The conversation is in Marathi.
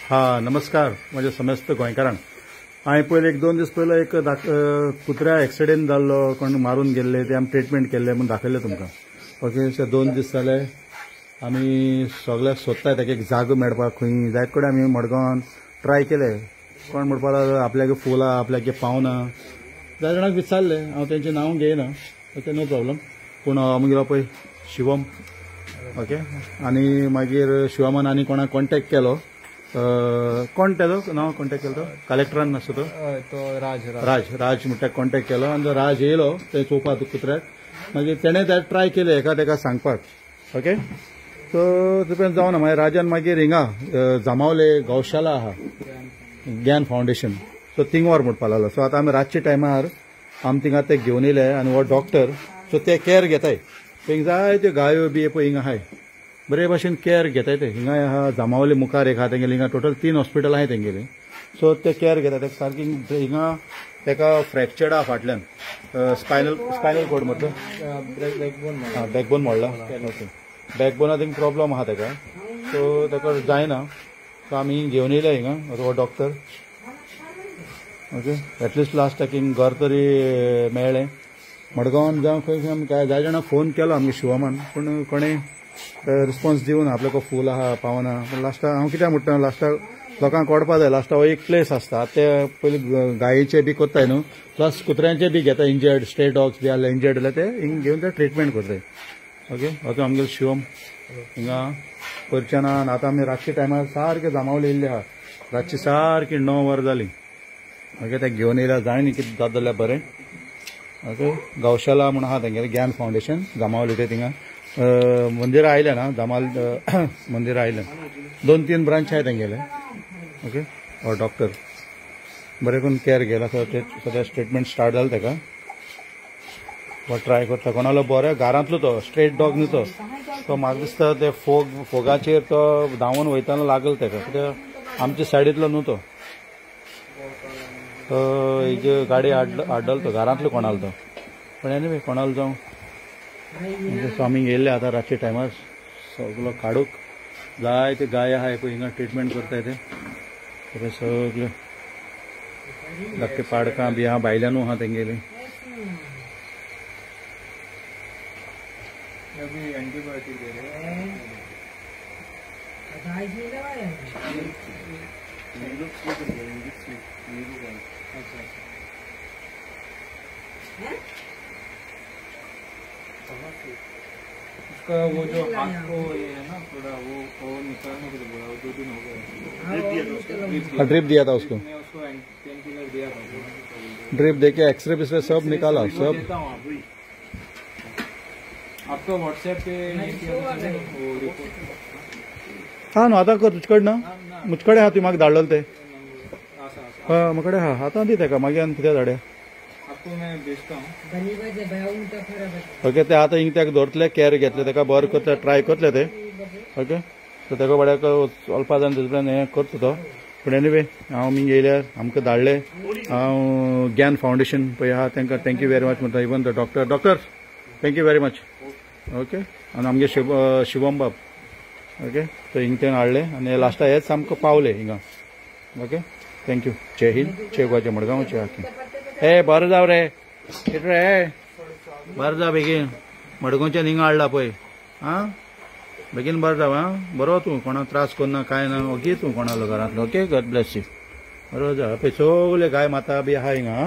हा नमस्कार माझ्या समस्त गोंयकारांक हांवें पयलीं एक दोन दीस पयलो एक कुत्र्या एक्सिडेंट जाल्लो कोण मारून गेल्ले ते आमी ट्रिटमेंट केल्ले म्हणून दाखयले तुमकां ओके ते 2 दीस जाले आमी सगळ्याक सोदताय ताका एक जागो मेळपाक खंय जायत कडेन आमी मडगांवान ट्राय केले कोण म्हणपाक लागलो आपल्याक फुलां आपल्याक पावना जाय जाणांक विचारले हांव तेंचें नांव घेयना ओके नो प्रॉब्लम पूण आमगेलो पळय शिवम ओके आनी मागीर शिवमान आनी कोणाक कॉन्टॅक्ट केलो कोण तेजो नांव कॉन्टॅक्ट केलो तो कलेक्टरान आसा तो राज म्हणटा कॉन्टॅक्ट केलो आनी तो राज येयलो ते चोवपाक कुत्र्याक मागीर तेणें ते ट्राय केले एका तेका सांगपाक ओके सो तुवें जावना मागीर राजान मागीर हिंगा जामावले गौशाला आहा ज्ञान फावंडेशन सो थिंग व्हर म्हणपाक लागलो सो आतां आमी रातचे टायमार आमी थिंगा ते घेवन येयले आनी हो डॉक्टर सो ते केअर घेताय थिंग जायत्यो गायो बी पळय हिंगा आहाय बरे भाशेन केअर घेताय ते हिंगा आहा जामावले मुखार एक आहा तेंगेले हिंगा टोटल 3 हॉस्पिटल आहाय तेंगेले सो ते केअर घेतात तेका सारकी हिंगा तेका फ्रॅक्चर्ड आहा फाटल्यान स्पायनल कॉर्ड म्हटलं बॅकबोन मोडला ओके बॅकबोना थिंग प्रॉब्लम आहा तेका सो तेका जायना सो आमी घेवन येयले हिंगा हो डॉक्टर ओके एटलिस्ट लास्ट ताका घर तरी मेळ्ळें मडगांवान जावं खंय काय जाय जाणां फोन केलो आमगे शिवमान पूण कोणें रिस्पॉन्स दिवना आपल्याक फूल आहा पावना लास्टाक हांव कित्याक म्हणटा लास्टाक लोकांक कळपाक जाय लास्टाक हो एक प्लेस आसता ते पयलीं गायेचे बी कोत्ताय न्हू प्लस कुत्र्यांचे बी घेता इंजर्ड स्ट्रे डॉग्स बी आसले इंजर्ड जाल्यार ते हिंग घेवन ते ट्रिटमेंट करताय ओके हो आमगेलो शिवम हिंगा परच्यानान आतां आमी रातचे टायमार सारके जामावले येयल्ले आहा रातची सारकी 9 वरां जालीं ओके ते घेवन येयल्यार जाय न्ही कितें जाता जाल्यार बरें ओके गौशाला म्हूण आहा तेंगेलें ज्ञान फावंडेशन जामावले ते थिंगा मंदिर आयले ना जामाल मंदिर आयले 2-3 ब्रांच आहाय तेंगेले ओके हो डॉक्टर बरें करून केअर घेला सद्या ट्रिटमेंट स्टार्ट जालें तेका हो ट्राय करता कोणालो बऱ्या घरांतलो तो स्ट्रेट डॉग न्हू तो म्हाका दिसता ते फोगाचेर तो धांवून वयताना लागल तेका कित्याक आमच्या सायडींतलो न्हू तो हेजी गाडी हाडलो तो घरांतलो कोणालो तो पण एनिवे कोणालो जावं सो आमी येयल्ले आतां रातचे टायमार सगलो काडूक जायते गाय आहाय पळय हिंगा ट्रिटमेंट करताय ते सगळे धाकटे पाडकां बी आहा भायल्यानू आहा तेंगेली उसका वो जो हाथ को ये है ना थोड़ा वो निकालने के लिए बोला 2 दिन हो गए ड्रिप दिया था उसको पेन किलर दिया था ड्रिप देके एक्सरे पिक्सरे सब निकाला सब आपको व्हाट्सएप पे वो रिपोर्ट हाँ न्हू आतां कर तुजे कडेन ना म्हजे कडेन आहा तुवें म्हाका धाडलेलो ते हय म्हजे कडेन आहा आतां दी तेका मागीर आनी कितें धाडया आपको मैं भेजता हूँ ओके ते आतां हिंग तेका धरतले केअर घेतले तेका बरें करतले ट्राय करतले ते ओके सो तेका बाड्याक चलपा जाय तेजे प्लॅन हें करता तो पूण एनिवे हांव हिंग येयल्यार आमकां धाडले हांव ज्ञान फावंडेशन पळय आहा तांकां थँक्यू वेरी मच म्हणटा even the doctor thank you very much okay आनी आमगे शिवम बाब ओके सो हिंग तें हाडले आनी लास्टा हेच सामको पावले हिंगा ओके थँक्यू जय हिंद जय गोंयचे मडगांवचे आखी ए बरें जाव रे कितें रे बरें जा बेगीन मडगांवच्यान हिंगा हाडला पळय आं बेगीन बरें जाव आं बरो तूं कोणाक त्रास करना कांय ना ओके तूं कोणालो घरांतलो ओके गॉड ब्लेस यू बरो जा पळय सगले गाय माता बी आहा हिंगा